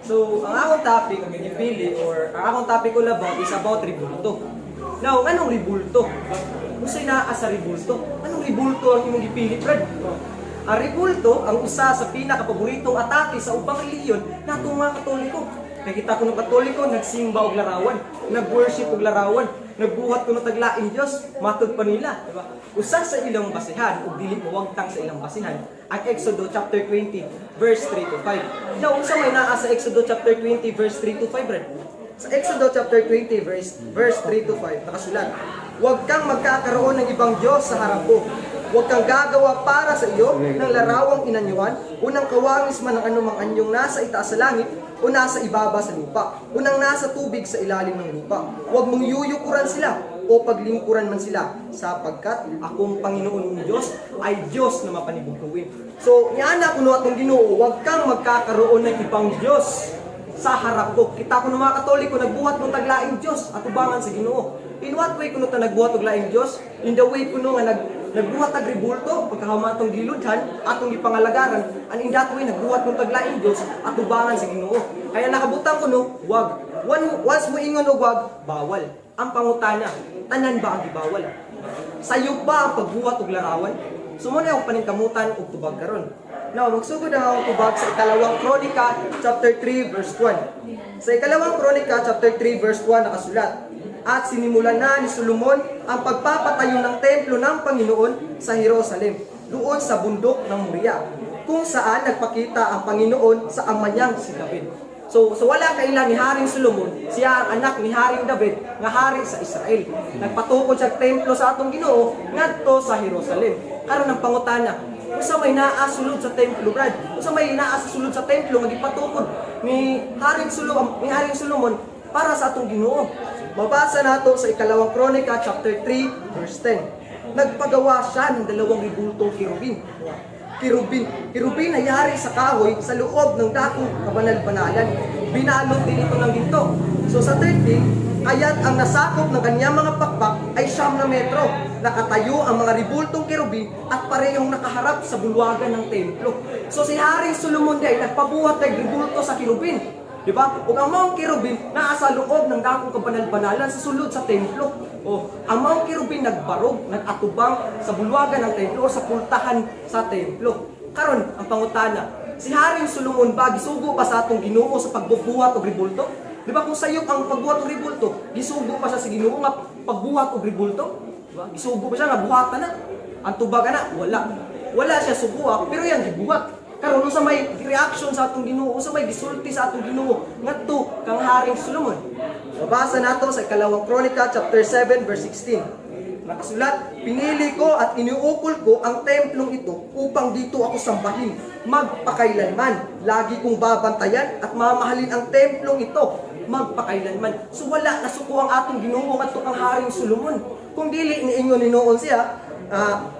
So, ang akong topic, ang gipili, or ang akong topic ko about is about ribulto. Now, anong ribulto? Kung naa sa ribulto, anong ribulto ang imong gipili, Fred? Ang ribulto, ang usa sa pinaka-paboritong atake sa ubang reliyon natong mga Katoliko. Nakita ko ng Katoliko, nagsimba og larawan, nag-worship og larawan, nagbuhat ko ng taglaing Diyos, matod pa nila. Diba? Usa sa ilang basihan, o dili mo wagtang sa ilang basihan, ang Exodo chapter 20, verse 3 to 5. Now, unsa may naa sa Exodo chapter 20, verse 3 to 5, Brad? Sa Exodo chapter 20, verse 3 to 5, nakasulat, huwag kang magkakaroon ng ibang Diyos sa harap ko. Huwag kang gagawa para sa iyo ng larawang inanyuan, unang kawangis man ng anumang anyong nasa itaas sa langit, o nasa ibaba sa lupa, unang nasa tubig sa ilalim ng lupa. Huwag mong yuyukuran sila, o paglingkuran man sila, sapagkat akong Panginoon mong Diyos ay Diyos na mapanibugtuin. So, niana ko no atong Ginoo, huwag kang magkakaroon ng ibang Diyos sa harap ko. Kita ko ng mga Katoliko, nagbuhat ng taglaing Diyos at ubangan sa Ginoo. In what way kuno ta nagbuhat og laing Diyos? In the way kuno nga nagbuhat tag ribulto pagkahumatong giludhan atong gipangalagaran, and in that way nagbuhat ng taglaing Diyos at ubangan sa Ginoo. Kaya nakabutang kuno, wag. Once mo ingon og wag, bawal. Ang pangutana, tanan ba ang gibawal? Sayop ba ang pagbuhat og larawan? Sumuna akong paningkamutan og tubag karon. Now, magsugod na akong tubag sa ikalawang Kronika chapter 3 verse 1. Sa ikalawang Kronika chapter 3 verse 1 nakasulat, at sinimulan na ni Solomon ang pagpapatayo ng templo ng Panginoon sa Jerusalem, doon sa bundok ng Moriah, kung saan nagpakita ang Panginoon sa ama niyang si David. So wala kailan ni Haring Solomon, siya ang anak ni Haring David, nga hari sa Israel. Nagpatukod siya templo sa atong Ginoo ngadto sa Jerusalem. Karon ang pangutana, usa may naa sulod sa templo, Brad? Usa may naa sa sulod sa templo nga gipatukod ni Haring Solomon para sa atong Ginoo? Mabasa nato sa ikalawang Kronika chapter 3 verse 10. Nagpagawa siya ng dalawang ribultong kirubin. Kirubin na yari sa kahoy sa loob ng dakong kabanal-banalan. Binalot din ito ng ginto. So sa 13, kaya't ang nasakop ng kanyang mga pakpak ay 9 metro. Nakatayo ang mga ribultong kirubin at parehong nakaharap sa bulwagan ng templo. So si Haring Solomon ay nagpabuhat ng ribulto sa kirubin. Diba? O ang mga kirubin naa sa loob ng dakong kabanal-banalan sa sulod sa templo. O ang mga kirubin nagbarog, nagatubang sa bulwagan ng templo o sa pultahan sa templo. Karon ang pangutana, si Haring Solomon ba gisugo pa sa atong Ginoo sa pagbubuhat og ribulto? Diba kung sayop ang pagbuhat og ribulto, gisugo pa siya sa Ginoo nga pagbuhat og ribulto? Diba? Gisugo pa siya nga buhatan na. Ang tubaga na, wala. Wala siya subuha, pero yan gibuhat. Karon sa may reaction sa atong Ginoo, sa may gisulti sa atong Ginoo ngadto kang Haring Solomon. Mabasa nato sa ikalawang Kronika chapter 7 verse 16. Nakasulat, pinili ko at iniukol ko ang templong ito upang dito ako sambahin magpakailanman. Lagi kong babantayan at mamahalin ang templong ito magpakailanman. So wala nasuko ang atong Ginoo ngadto kang Haring Solomon. Kung dili niingon hinuon siya,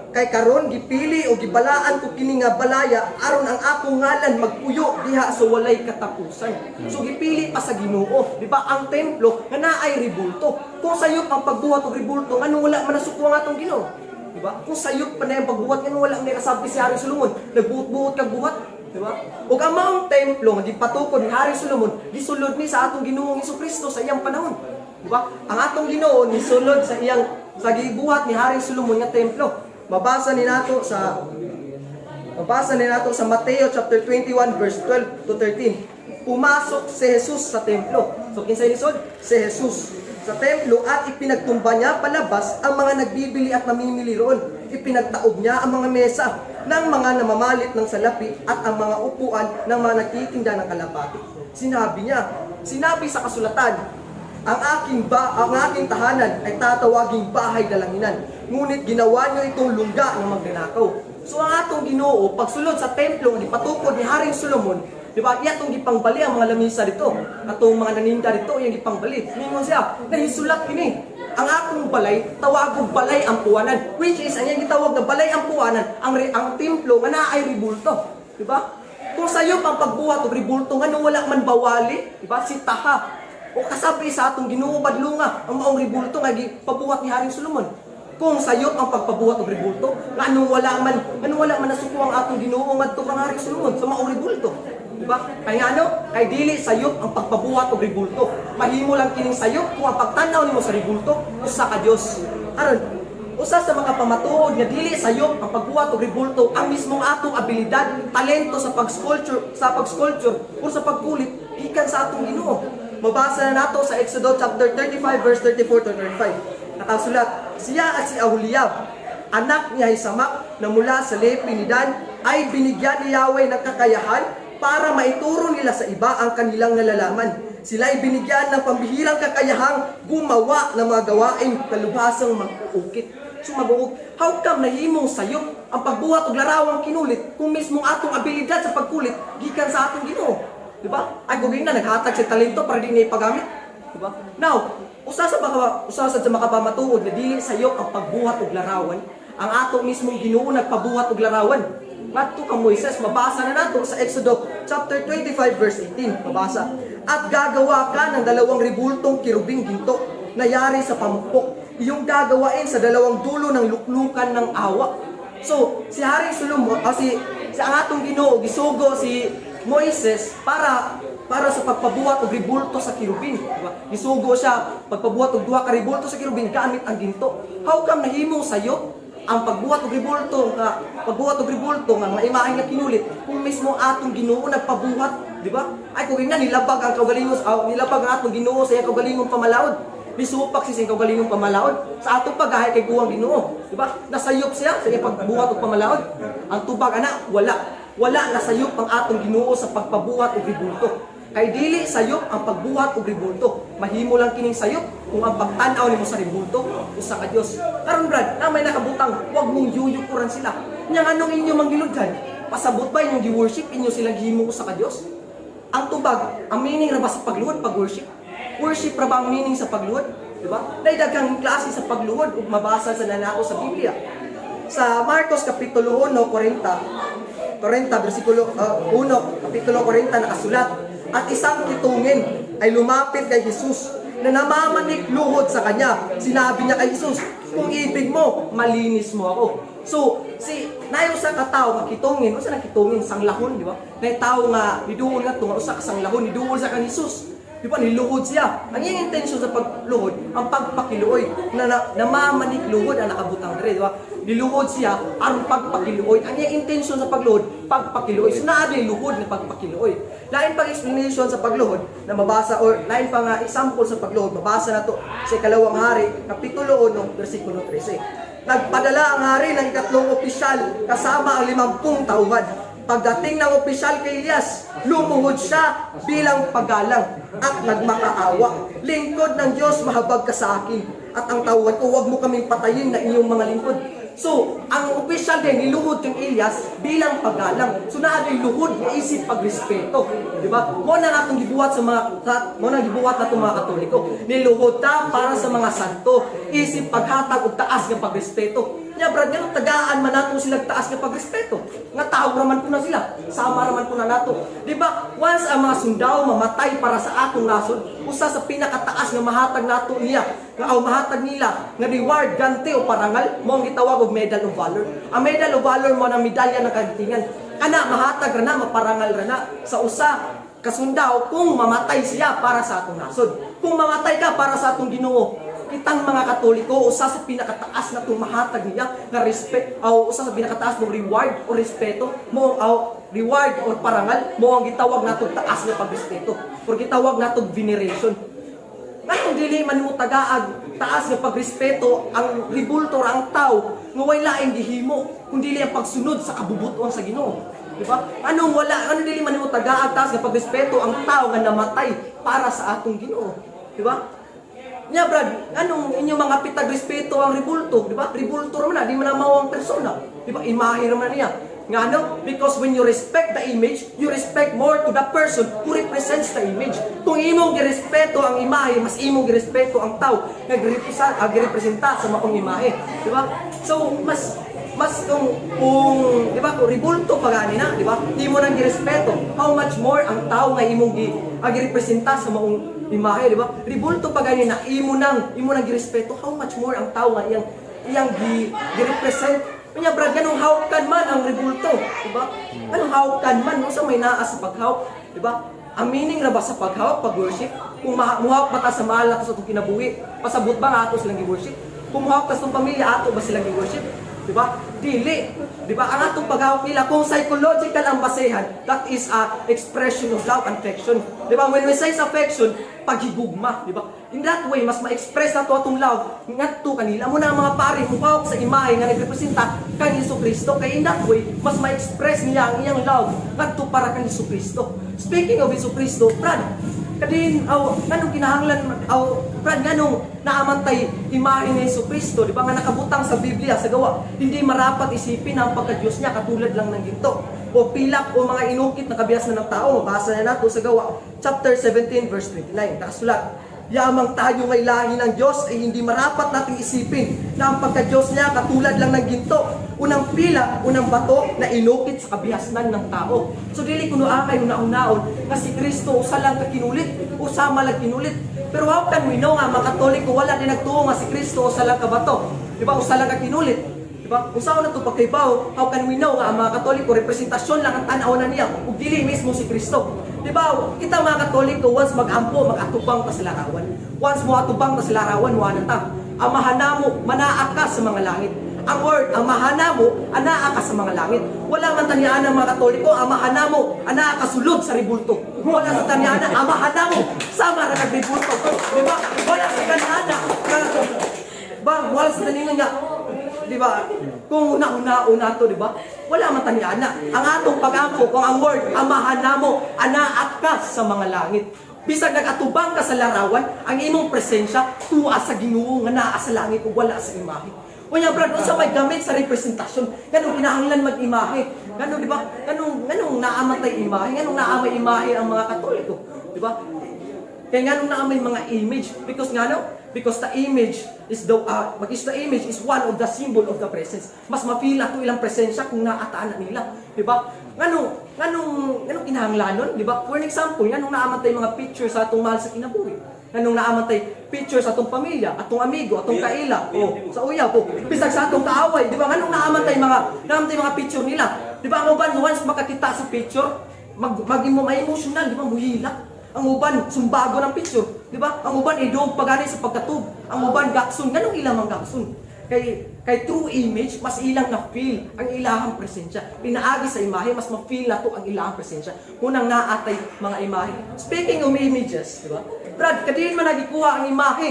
kay karon gipili o gibalaan ko kini nga balaya aron ang akong ngalan magpuyo diha sa walay katapusan. So gipili pa sa Ginoo, di ba? Ang templo nga naay ribulto. Kung sayop ang pagbuhat og ribulto, ngano wala man nasuko ang atong Ginoo? Di ba? Kung sayop pa na yung pagbuhat, ngano wala ni nasabi si Haring Solomon, nagbuhat-buhat kag buhat, di ba? Ug ang maong templo nga gipatukod ni Haring Solomon, gisulod ni sa atong Ginoong Hesukristo sa iyang panahon. Di ba? Ang atong Ginoo nisulod sa gibuhat ni Haring Solomon nga templo. Mabasa ni nato sa Mateo chapter 21 verse 12 to 13. Pumasok si Jesus sa templo. So kinsay lisod? Si Jesus sa templo at ipinagtumba niya palabas ang mga nagbibili at namimili roon. Ipinagtaob niya ang mga mesa ng mga namamalit ng salapi at ang mga upuan ng mga nagtitinda ng kalapati. Sinabi sa kasulatan, ang aking tahanan ay tatawaging bahay dalanginan. Ngunit ginawa niyo itong lungga ng magnanakaw. So ang atong Ginoo, pagsulod sa templo nga gipatukod ni Haring Solomon, di ba? Iyatong gipangbali ang mga lamisa dito. Atong mga naninda dito, iyang gipangbali. Ningon siya, nahisulat kini. Ang akong balay, tawagog balay ampuanan. Which is, ang iyang gitawag na balay ampuanan, ang templo nga naay ribulto. Di ba? Kung sayop ang pagbuhat og ribulto, nga nung wala man bawali, di ba? Si Taha. O kasabi sa atong Ginoo badlunga ang maong ribulto nga gipabuhat ni Haring Solomon. Kung sayop ang pagpabuhat og ribulto, nga anong wala man nasuko ang atong Ginoo ngadto kang Haring Solomon sa maong ribulto. Diba? Kaya ano? Kay dili sayop ang pagpabuhat og ribulto. Mahimo lang kining sayop kung ang pagtanaw nimo sa ribulto usa ka Dios. Aron, usa sa mga pamatuod nga dili sayop ang pagbuhat og ribulto ang mismong atong abilidad, talento sa pag-sculpture o sa pagkulit gikan sa atong Ginoo. Mabasa na nato sa Exodus chapter 35 verse 34 to 35. Nakasulat, siya at si Aholiab, anak ni Ahisamak na mula sa Lepi ni Dan, ay binigyan ni Yahweh ng kakayahan para maituro nila sa iba ang kanilang nalalaman. Sila ay binigyan ng pambihirang kakayahang gumawa ng mga gawaing kalubhasang mag-uukit. So mag-uuk, how come nahimong sayop ang pagbuhat og larawang kinulit kung mismong atong abilidad sa pagkulit gikan sa atong Ginoo? Diba? Ay kung na naghatag sa talento para di na ipagamit. Diba? Now, usa sa makapamatuod na dili sayop ang pagbuhat og larawan, ang atong mismong Ginoo nagpabuhat og larawan. Ngadto ka Moises, mabasa na nato sa Exodus chapter 25 verse 18. Mabasa. At gagawa ka ng 2 ribultong kirubing ginto na yari sa pamukpok. Iyong gagawain sa 2 dulo ng luklukan ng awa. So, si Haring Solomon, si ang atong Ginoo gisugo si Moises para sa pagpabuhat og ribulto sa kirubin, diba? Gisugo siya pagpabuhat og 2 ka ribulto sa kirubin gamit ang ginto. How come nahimong sayo ang pagbuhat og ribulto nga maimahay nga kinulit kung mismo atong Ginoo nagpabuhat, di ba? Ay kung ina nilabag ang atong Ginoo sa iyang kaugalingong pamalaod. Bisupak siya sa iyang kaugalingong pamalaod sa atong paggahay kay guwang Ginoo, di ba? Nasayop siya sa iyang pagbuhat og pamalaod. Ang tubag ana wala nasayop ang atong Ginoo sa pagpabuhat og ribulto. Kay dili sayop ang pagbuhat og ribulto. Mahimo lang kining sayop kung ang pagtan-aw nimo sa ribulto usa ka Dios. Karon brad, na may nakabutang, wag mong yuyukuran sila. Nya nganong inyo manggiludhan? Pasabot ba inyong gi-worship inyo sila gihimo usa ka Dios? Ang tubag, ang meaning ra ba sa pagluhod pag worship? Worship ra ba ang meaning sa pagluhod? Di ba? Daghang klase sa pagluhod ug mabasa sa nanako sa Biblia. Sa Marcos kapitulo 1:40 versikulo 1 kapitulo 40 nakasulat, at isang kitungin ay lumapit kay Jesus na namamanik luhod sa kanya. Sinabi niya kay Jesus, kung ibig mo, malinis mo ako. So, nayo sa katao nga kitungin, usa na kitungin sanglahon, di ba? Nay tawo nga niduol nga tunga usa ka sanglahon niduol sa kan Jesus. Di ba niluhod siya. Ang iyang intensyon sa pagluhod, ang pagpakiluoy na namamanik luhod ang nakabutang dire, di ba? Niluhod siya ang pagpakiluoy. Ang iyang intensyon sa pagluhod, pagpakiluoy. So naa di luhod na pagpakiluoy. Lain pang explanation sa pagluhod na mabasa or lain pang example sa pagluhod, mabasa na to sa Ikalawang Hari kapitulo 1 bersikulo 13. Nagpadala ang hari ng 3 opisyal kasama ang 50 tauhan. Pagdating ng opisyal kay Elias, lumuhod siya bilang paggalang at nagmakaawa. Lingkod ng Diyos, mahabag ka sa akin. At ang tawad ko, huwag mo kaming patayin na inyong mga lingkod. So, ang opisyal din, niluhod yung Elias bilang paggalang. So, naagay luhod, naisip pagrespeto. Diba? Mo na natong gibuhat na itong mga Katoliko. Niluhod ta para sa mga santo. Isip paghatag o taas ng pagrespeto. Nya brad nga tagaan man nato sila taas nga pagrespeto. Nga tao raman ko na sila. Sama raman ko na nato. Di ba? Once ang mga sundao mamatay para sa atong nasod, usa sa pinakataas nga mahatag nato niya, nga mahatag nila nga reward, ganti o parangal, mo ang gitawag og Medal of Valor. Ang Medal of Valor mo ng medalya ng kagitingan. Kana mahatag ra na, maparangal ra na sa usa kasundao kung mamatay siya para sa atong nasod. Kung mamatay ka para sa atong Ginoo, kitang mga Katoliko, usa sa pinakataas na tumahatag niya na respect, o usa sa pinakataas ng reward o respeto mo, reward o parangal mo ang gitawag natong taas na pagrespeto o gitawag natong veneration. Ngatong dili man mo tagaag taas nga pagrespeto ang ribulto ra ang tao nga way laing gihimo kun dili ang pagsunod sa kabubuton sa Ginoo. Di ba? Anong dili man mo tagaag taas nga pagrespeto ang tao nga namatay para sa atong Ginoo. Di ba? Nya brad, anong inyong mga pitag respeto ang ribulto, di ba? Ribulto raman na, di man na mawang persona. Di ba? Imahe raman niya. Nga ano? Because when you respect the image, you respect more to the person who represents the image. Kung imong girespeto ang imahe, mas imong girespeto ang tao nga girepresenta sa maong imahe. Di ba? So, mas kung di ba, kung ribulto pa gani na, di ba? Di mo nang girespeto. How much more ang tao nga imong girepresenta sa maong imahe, di ba? Ribulto pa gani na imo nang girespeto. How much more ang tao nga iyang gi-represent Kanya brad, ganong hawkan man ang rebulto, di ba? Ganong hawkan man, no, sa may naas sa paghawk, di ba? Ang meaning na ba sa paghawk, pag-worship? Kung muhawk ba ta sa mahal na sa itong kinabuhi, pasabot ba nga ato silang i-worship? Kung muhawk ta sa itong pamilya, ato ba silang i-worship? Di ba? Dili. Di ba? Ang atong paghawak nila, kung psychological ang basehan, that is a expression of love and affection. Di ba? When we say affection, paghigugma. Di ba? In that way, mas ma-express na to atong love ngadto kanila. Muna ang mga pari, muhawak sa imahe nga nagrepresenta kang Jesucristo. Kaya in that way, mas ma-express niya ang iyang love ngadto para kang Jesucristo. Speaking of Jesucristo, Brad, kadin nganong kinahanglan Brad, nganong naamantay imahe ni Jesucristo, di ba nga nakabutang sa Biblia sa gawa, hindi marapat isipin ang pagka-Diyos niya katulad lang ng ginto o pilak o mga inukit na kabias na ng tao. Mabasa na nato sa gawa chapter 17 verse 29, nakasulat, yamang tayo ngay lahi ng Diyos ay hindi marapat nating isipin na ang pagka-Diyos niya katulad lang ng ginto, unang pila, unang bato na inukit sa kabihasnan ng tao. So dili kuno akay una-unaon nga si Kristo usa lang ka kinulit, usama lang kinulit. Pero how can we know nga mga Katoliko wala din nagtuo nga si Kristo usa lang ka bato? Di ba? Usa lang ka kinulit. Di ba? Kung saan na ito pagkaibaw, how can we know nga ang mga Katoliko representasyon lang ang tanaw na niya ug dili mismo si Kristo? Di ba? Kita mga Katoliko once magampo, magatubang ta sa larawan. Once mo atubang ta sa larawan, wala ta. Ang mahanamo, manaa ka sa mga langit. Ang word, ang mahanamo, anaa ka sa mga langit. Wala man tanyaan ng mga Katoliko, ang mahanamo, anaa ka sulod sa ribulto. Wala sa tanyaan, ang mahanamo, sama na nagribulto. Di ba? Wala sa tanyaan, wala sa tanyaan nga, di ba? Kung una-una to, di ba? Wala man tanyaan na. Ang atong pag-ampo, kung ang word, ang mahanamo, anaa ka sa mga langit. Bisag nag-atubang ka sa larawan, ang imong presensya, tuwa sa Ginoo nga naa sa langit o wala sa imahe. Kunya brad, unsa may gamit sa representasyon? Ganong kinahanglan mag-imahe. Ganon, di ba? Ganong naamatay imahe, ganong naamay imahe ang mga Katoliko, di ba? Kaya ganong naamay mga image because because the image is the image is one of the symbol of the presence. Mas mapil ato ilang presensya kung naataan na nila, di ba? Ganong kinahanglanon, di ba? For example, ganong naamatay mga picture sa atong mahal sa kinabuhi. Anong naamatay picture sa atong pamilya, atong amigo, atong kaila, o sa uyaw po, bisag sa atong kaaway, di ba? Anong naamatay mga picture nila? Di ba ang uban once makakita sa picture, ma-emotional, di ba? Muhila. Ang uban sumbago ng picture, di ba? Ang uban idog pagani sa pagkatub. Ang uban gaksun, ganong ilang ang gaksun. Kay true image, mas ilang na feel ang ilahang presensya. Pinaagi sa imahe, mas ma-feel na to ang ilahang presensya. Unang naatay mga imahe. Speaking of images, di ba? Brad, kadiin man nagikuha ang imahe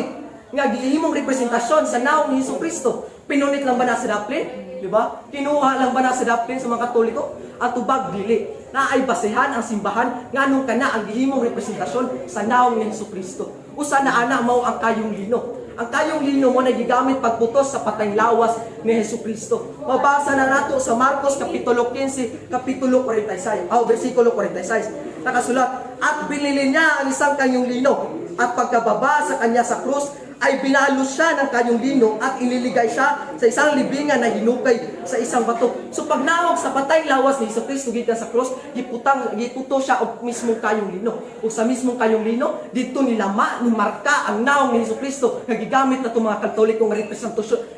nga gihimong representasyon sa naong ni Jesucristo. Pinunit lang ba na sa daplin? Di ba? Kinuha lang ba na sa daplin sa mga Katoliko? Ang tubag dili. Naay basehan ang simbahan nganong kana ang gihimong representasyon sa naong ni Jesucristo. Usa na ana mao ang kayong lino. Ang kayong lino mo na gigamit pagputos sa patayng lawas ni Jesucristo. Mabasa na nato sa Marcos kapitulo 15, kapitulo 46, versikulo 46. Nakasulat, at binili niya ang isang kanyong lino, at pagkababa sa kanya sa krus, ay binalos siya ng kanyong lino at ililigay siya sa isang libingan na hinukay sa isang bato. So pag naog sa patayng lawas ni Jesucristo gikan sa krus, giputo siya og mismong kayong lino. O sa mismong kayong lino, dito ni marka ang naong ni Jesucristo nga gigamit na itong mga Katolikong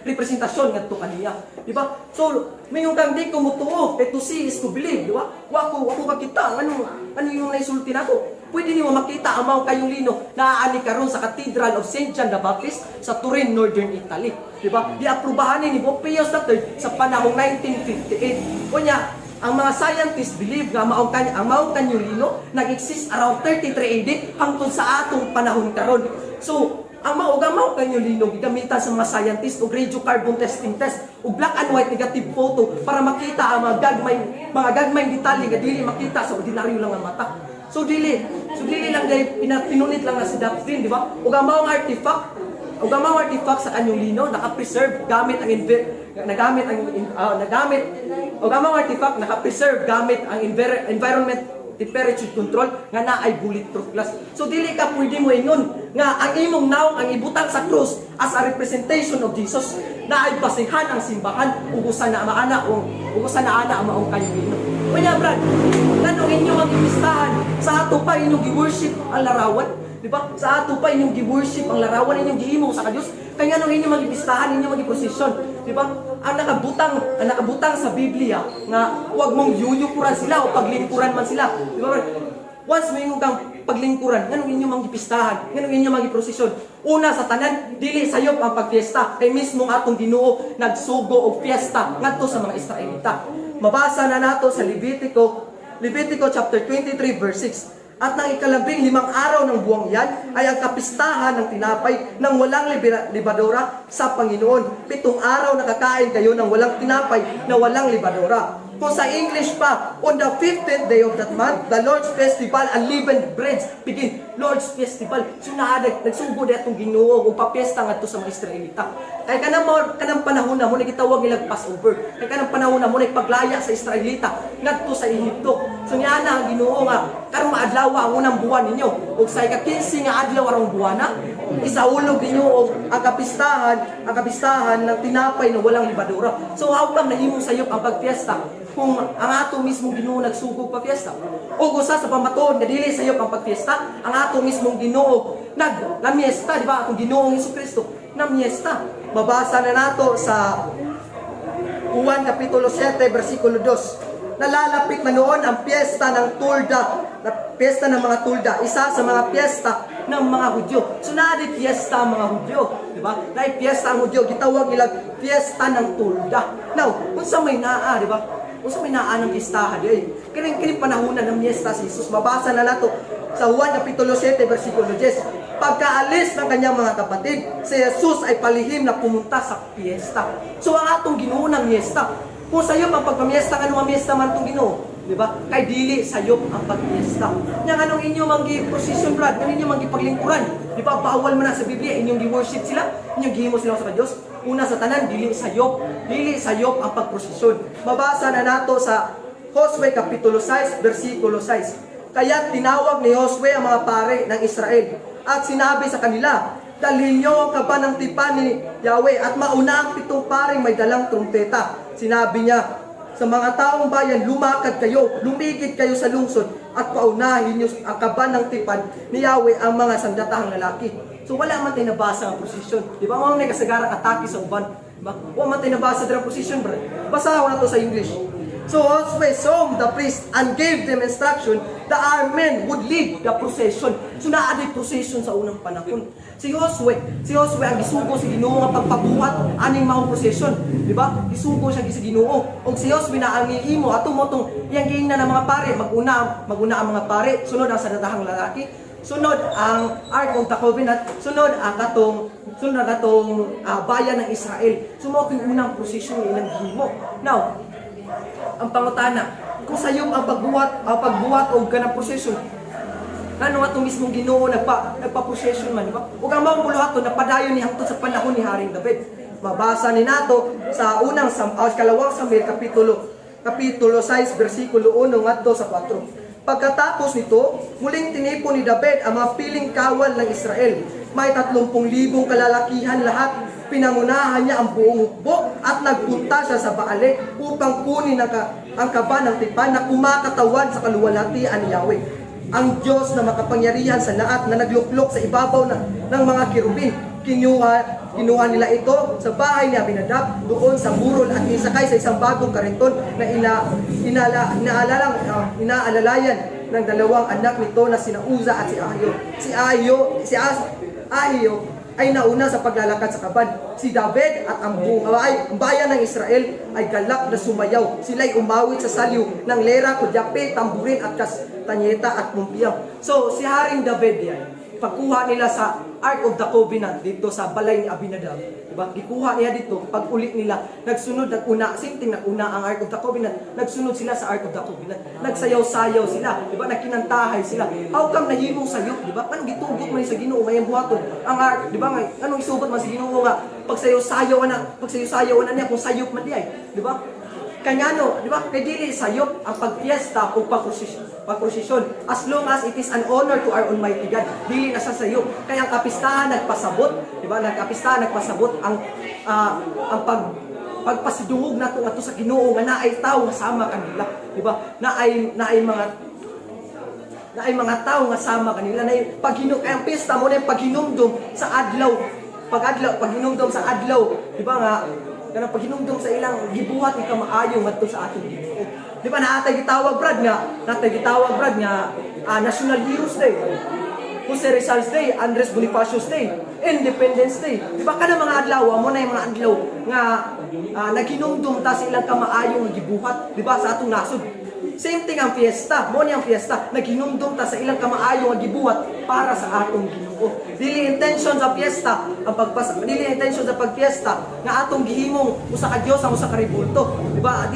representasyon ngadto kaniya. Di ba? So, mayong kang di ko mutuo, to see is to believe, di ba? Wako kakita, ano yung naisulti nato? Pwede niyo makita ang mga kayong lino na aani karon sa Cathedral of St. John the Baptist sa Turin, Northern Italy. Di ba? Diaprubahan ni Pope Pius III sa panahong 1958. Kunya, ang mga scientists believe nga ang maong kanyong lino nag-exist around 33 AD hangtod sa atong panahon karon. So, ang maong kanyong lino gigamitan sa mga scientists og radiocarbon testing test ug black and white negative photo para makita ang mga gagmay detalye nga dili makita sa ordinaryo lang nga mata. So dili lang dahil pinunit lang na si Daptin, di ba? Ug ang mga artifact sa kanyong lino naka-preserve gamit ang environment temperature control nga naay bulletproof glass. So dili ka pwede mo ingon nga ang imong naong ang ibutang sa cross as a representation of Jesus na ay basihan ang simbahan ug usa na ana ang maong kanyong lino. Kunya brad, kanong inyo ang ipistahan sa ato pa inyong gi-worship ang larawan, di ba? Sa ato pa inyong gi-worship ang larawan inyong gihimo sa Dios. Kaya nung inyong magipistahan, inyong magiprosesyon, di ba? ang nakabutang sa Biblia nga huwag mong yuyukuran sila o paglingkuran man sila. Di ba? Once may kang paglingkuran, nganong inyo mang gipistahan, nganong inyo mang giprosesyon. Una sa tanan, dili sayop ang pagpiesta. Kay mismong atong Ginoo nagsugo og fiesta ngadto sa mga Israelita. Mabasa na nato sa Levitico chapter 23 verse 6. At nang ika-15 araw ng buwang iyan ay ang kapistahan ng tinapay ng walang libadora sa Panginoon. 7 araw nakakain kayo ng walang tinapay na walang libadora. Kung sa English pa, on the 15th day of that month, the Lord's Festival, unleavened breads begin. Lord's Festival. So nagsugod itong Ginoo o papiesta nga sa mga Israelita. Kaya kanang panahon na mo nagitawag nilang Passover. Kaya kanang panahon na mo nagpaglaya sa Israelita ngadto sa Ehipto. So niya na ang Ginoo nga karong maadlaw ang unang buwan ninyo. Ug sa ika-15 nga adlaw arong buwana, isaulog ninyo og ang kapistahan ng tinapay na walang libadura. So how come nahimong sayop ang pagpiesta? Kung ang ato mismong Ginoo nagsugod pa fiesta. O usa sa pamatuod nga dili sayop ang pagfiesta, ang ato mismong Ginoo namiesta, di ba? Ang Ginoong Hesukristo namiesta. Mabasa na nato sa Juan kapitulo 7 bersikulo 2. Nalalapit na noon ang piyesta ng Tulda, na piyesta ng mga Tulda, isa sa mga piyesta ng mga Hudyo. So naadi piyesta ang mga Hudyo, di ba? Naay piyesta ang Hudyo, gitawag nila piyesta ng Tulda. Now, kung sa may naa, di ba? Kung sa may naa ng pistahan, kining panahonan ng piyesta si Jesus, mabasa na nato sa Juan kapitulo 7 bersikulo 10. Pagkaalis ng kanyang mga kapatid, si Jesus ay palihim na pumunta sa piyesta. So ang atong Ginoo ng piyesta, kung sayop ang pagpamiesta, anong mamiesta man itong Ginoo? Di ba? Kay dili sayop ang pagmiesta. Yang anong inyo mangi-procession blood, anong inyo mangi-paglingkuran. Di ba? Bawal man na sa Biblia, inyong gi-worship sila, inyong gihimo sila sa Diyos. Una sa tanan, dili sayop ang pagprosesyon. Mabasa na nato sa Josue kapitulo 6, versikulo 6. Kaya tinawag ni Josue ang mga pare ng Israel at sinabi sa kanila, dalhin niyo ang kaban ng tipan ni Yahweh at mauna ang 7 paring may dalang trumpeta. Sinabi niya sa mga taong bayan, lumakad kayo, lumigid kayo sa lungsod at paunahin niyo ang kaban ng tipan ni Yahweh ang mga sandatahang lalaki. So wala man tayo nabasa ang posisyon. Di ba? Mga may kasagarang atake sa uban. Diba? Wala man tayo nabasa ang posisyon, bro. Basa ako na to sa English. So Josue saw the priest and gave them instruction the armed men would lead the procession. So naaday procession sa unang panahon. Si Josue ang gisugo sa Ginoo nga pagpabuhat aning maong procession, di ba? Gisugo siya sa Ginoo. Og si Josue na ang ihimo ato mo tong iyang giingnan ng mga pare, maguna ang mga pare, sunod ang sandatahang lalaki, sunod ang Ark of the Covenant, sunod ang katong bayan ng Israel. So mo ang unang procession ilang gihimo. Now, ang pangutana, kung sayop ang pagbuhat o ganang prosesyon, ano nga itong mismong Ginoo nagpa-prosesyon man, di ba? Huwag ang mga buluhaton na padayon ni hangtod sa panahon ni Haring David. Mabasa ni nato sa kalawang Samuel kapitulo 6 versikulo 1 ngadto sa 4. Pagkatapos nito, muling tinipon ni David ang mga piling kawal ng Israel. May 30,000 kalalakihan lahat. Pinangunahan niya ang buong hukbo at nagpunta siya sa Baale upang kunin ang kaban ng tipan na kumakatawan sa kaluwalhatian ni Yahweh, ang Diyos na makapangyarihan sa lahat na nagluklok sa ibabaw ng mga kirubin. Kinuha nila ito sa bahay ni Abinadab doon sa burol at isakay sa isang bagong kariton na inaalalayan ng dalawang anak nito na sina Uza at si Ahio. Si Ahio ay nauna sa paglalakad sa kaban. Si David at ang bayan ng Israel ay galak na sumayaw. Sila'y umawit sa saliw ng lera, kudyape, tamburin at kastanyeta at pumpiyang. So, si Haring David yan, pagkuha nila sa Ark of the Covenant dito sa balay ni Abinadab, diba? Gikuha niya dito, pag ulit nila, same thing, naguna ang Ark of the Covenant, nagsunod sila sa Ark of the Covenant, nagsayaw-sayaw sila, diba? Nagkinantahay sila. How come nahimong sayop, diba? Anong gitugot man sa Ginoo ngayong buhaton? Ang Ark, diba? Anong isubot man sa Ginoo nga, pagsayaw-sayaw na niya kung sayop man diay, diba? Kanyano, di ba? Kay dili sayop ang pagfiesta o pagprosesyon. As long as it is an honor to our Almighty God, dili na sa sayop. Kaya ang kapistahan nagpasabot, di ba? Nagpasabot ang pagpasidungog nato ato sa Ginoo nga naay tawo nga sama kanila, di ba? Naay mga tawo nga sama kanila. Naay paghinom ang pista mo na paghinumdom sa adlaw. Pag-hinumdom sa adlaw, di ba nga? kanang paghinumdum sa ilang gibuhat ni kamaayo ngadto sa ating Ginoo. Di ba natay gitawag brad nga National Heroes Day, Jose Rizal's Day, Andres Bonifacius Day, Independence Day. Di ba kana mga adlaw mo na yung mga adlaw nga naghinumdum ta sa ilang kamaayo nga gibuhat, di ba, sa atong nasod. Same thing ang fiesta, mo ni ang fiesta, naghinumdum ta sa ilang kamaayo nga gibuhat para sa atong Ginoo. Dili intention sa fiesta dili intention sa pagfiesta nga atong gihimong usa ka Dios ang usa ka rebulto. Di ba?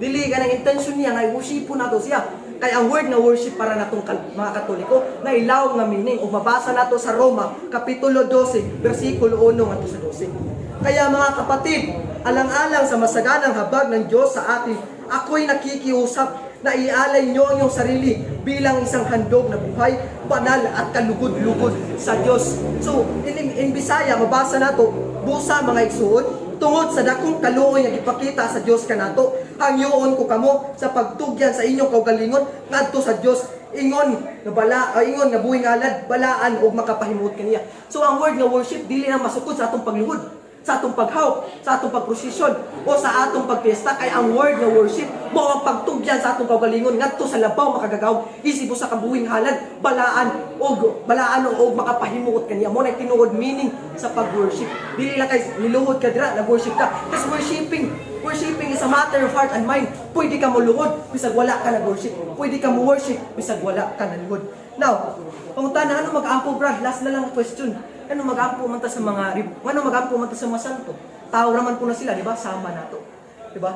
Dili kanang intention niya nga worshipon nato siya. Kaya ang word na worship para natong mga Katoliko na ilaw nga meaning ug mabasa nato sa Roma kapitulo 12 bersikulo 1 ngadto sa 12. Kaya mga kapatid, alang-alang sa masaganang habag ng Diyos sa atin, ako'y nakikiusap na ialay nyo ang iyong sarili bilang isang handog na buhay, banal at kalugod-lugod sa Diyos. So, in Bisaya, mabasa nato, busa mga igsuon, tungod sa dakong kaluoy nga gipakita sa Dios kanato, hangyoon ko kamo sa pagtugyan sa inyong kaugalingon ngadto sa Dios, ingon nga buhing alad, balaan o makapahimot kaniya. So ang word nga worship dili na masukod sa atong pagluhod, sa atong paghawk, sa atong pagprosesyon o sa atong pagpiesta. Kay ang word nga worship mo ang pagtugyan sa atong kaugalingon ngadto sa labaw makagagaw isip sa kabuhing halad, balaan o makapahimot kaniya. Mo na tinuod meaning sa pag-worship. Dili lang kay niluhod ka dira, nag-worship ka. Kasi worshiping is a matter of heart and mind. Pwede ka mo luhod bisag wala ka nag-worship. Pwede ka mo worship bisag wala ka naluhod. Now, pangunta na ano mag-ampo brad? Last na lang question. Ano mag-ampo man ta sa mga santo? Tao raman po na sila, di ba? Sama nato. Di ba?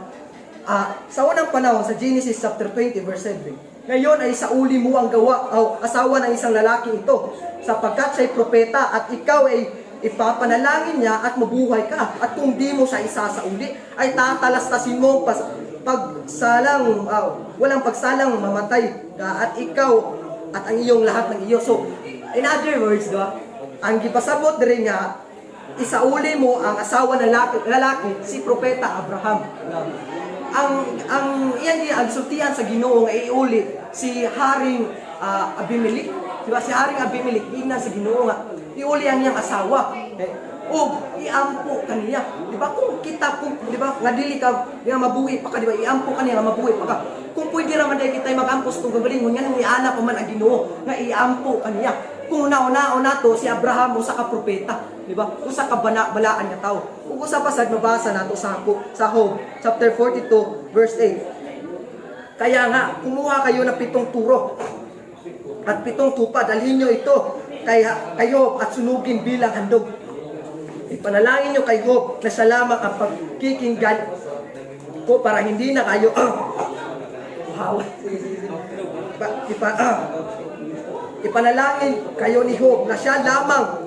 Sa unang panahon sa Genesis chapter 20 verse 7. Ngayon ay sa uli mo ang gawa o asawa ng isang lalaki ito, sapagkat siya'y propeta at ikaw ay ipapanalangin niya at mabuhay ka. At kung di mo siya isasauli, ay tatalastasin mo walang pagsalang mamatay ka, at ikaw at ang iyong lahat ng iyo. So, in other words, diba, ang gipasabot diri nga isauli mo ang asawa ng lalaki si propeta Abraham. Ang iyang sultian sa Ginoo nga iuli si Haring Abimelech, di ba? Si Haring Abimelech ina sa Ginoo nga iuli ang iyang asawa. O iampo kaniya. Di ba? Kung di ba, nga dili ka nga mabuhi pa ka, di ba? Iampo kaniya nga mabuhi pa ka. Kung pwede ra man day kita mag-ampo sa tong gabalingon, yan iana pa man ang Ginoo nga iampo kaniya. Kung una to si Abraham usa ka propeta, di ba? Usa ka balaan nga tawo. Ug usa pa sad mabasa nato sa Job chapter 42 verse 8. Kaya nga kumuha kayo ng 7 turo at 7 tupa, dalhin nyo ito kayo at sunugin bilang handog. Ipanalangin nyo kay Job na siya lamang ang pagkikinggan ko para hindi na kayo ipanalangin kayo ni Job na siya lamang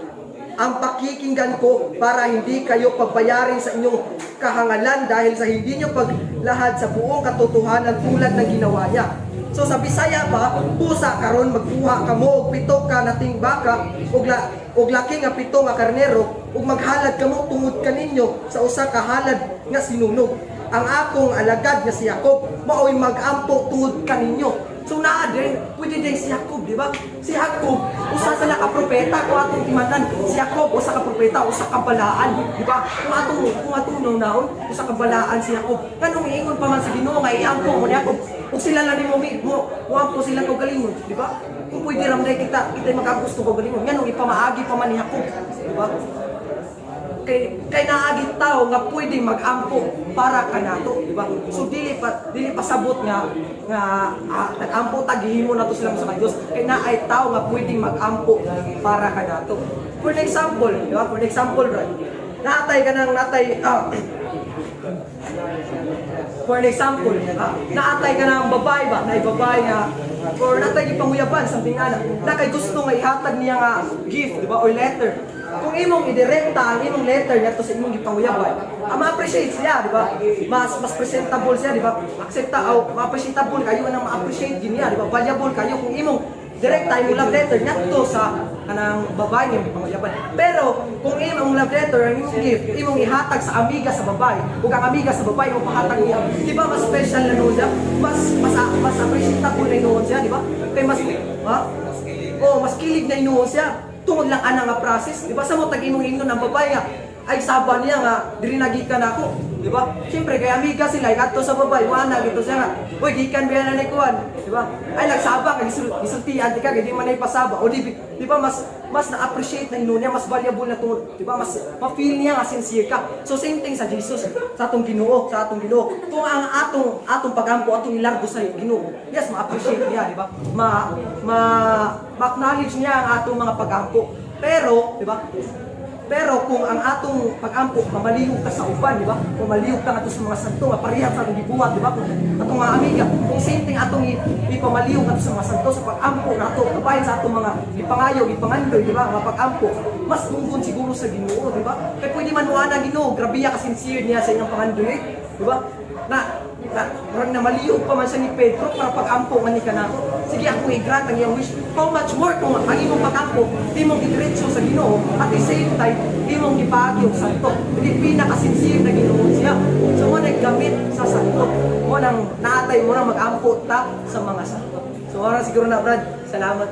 ang pakikinggan ko para hindi kayo pagbayarin sa inyong kahangalan dahil sa hindi nyo paglahad sa buong katotohanan tulad ng ginawa niya. So sa Bisaya ba, pusa karon magkuha ka mo og 7 ka nating baka ug laki nga 7 nga karnero ug maghalad kamo tungod kaninyo sa usa ka halad nga sinunog. Ang akong alagad nga si Jacob mao'y mag-ampo tungod kaninyo. So naa din, pwede din si Jacob, di ba? Si Jacob, usa sa naka-propeta kung atong timanan. Si Jacob, usa ka propeta, usa ka balaan, di ba? Kung atong naon, usa ka balaan si Jacob. Nganong iingon pa man sa Ginoo nga iampo mo ni Jacob. Ug sila lang mo ampo sila ko galingon, di ba? Kung pwede ram day kita mag-agos to galingon. Nganong ipamaagi pa man ni Jacob, di ba? Kay naagit tao nga pwedeng mag-ampo para kanato, di ba? So dili pa sabot nga nag-ampo tagihimo nato sila sa Dios. Kay naay tao nga pwedeng mag-ampo para kanato. For example, di ba? For example, right? Natay ka ng babae ba? Na babae nga or natay gipanguyaban something na kay gusto nga ihatag niya nga gift, di ba? Or letter. Kung imong idirekta ang imong letter ngadto sa imong gipanguyaban, ma-appreciate siya, di ba? Mas presentable siya, di ba? Ma-appreciable kayo nang ma-appreciate din niya, di ba? Valuable kayo kung imong direkta imong love letter ngadto sa kanang babae nga gipanguyaban. Pero kung imong love letter ang imong gift, imong ihatag sa amiga sa babae, ug ang amiga sa babae mo pahatag niya, di ba mas special na noon siya? Mas appreciable na noon siya, di ba? Kay mas kilig na inuon siya. Tungod lang ana nga process, di ba sa mo tag imong ingnon ang babae nga ay saban niya nga diri nagikan ako, di ba? Siyempre kay amiga sila kadto sa babay, wala gito siya nga. Uy, gikan biya na ni kuan, di ba? Ay nagsabang kay gisultian di ka di man ay pasaba o di ba mas na-appreciate na inunya, mas valuable na to, di ba? Mas ma-feel niya nga sincere ka. So same thing sa Jesus, sa atong Ginoo, Kung ang atong pagampo, atong ilargo sa Ginoo, yes, ma-appreciate niya, di ba? Ma-acknowledge niya ang atong mga pagampo. Pero, di ba? Pero kung ang atong pag-ampo, mamalihog ka sa uban, di ba? Kung malihog ka nga sa mga santo, maparihap sa atong gibuhat, di ba? Kung atong mga amiga, kung same thing atong ipamalihog ka sa mga santo, sa pag-ampo na ito, kabayan sa atong mga ipangayo, ipangandoy, di ba? Mga pag-ampo, mas tungkol siguro sa Ginoo, di ba? Kaya pwede man na Ginoo, grabiya ka sincere niya sa inyong pangandoy, di ba? Parang namaliyog pa man siya ni Pedro para pag-ampo man ni kanako. Sige, ako i-grant ang iyong wish. How much more kung ang imong pag-ampo, di mong idiretso sa Ginoo, at the same time, di mong ipagi yung santo. Hindi pinakasincere na Ginoo siya. So, mo naggamit sa santo. Mo nang naatay mo na mag-ampo ta sa mga santo. So, oras siguro na, Brad. Salamat.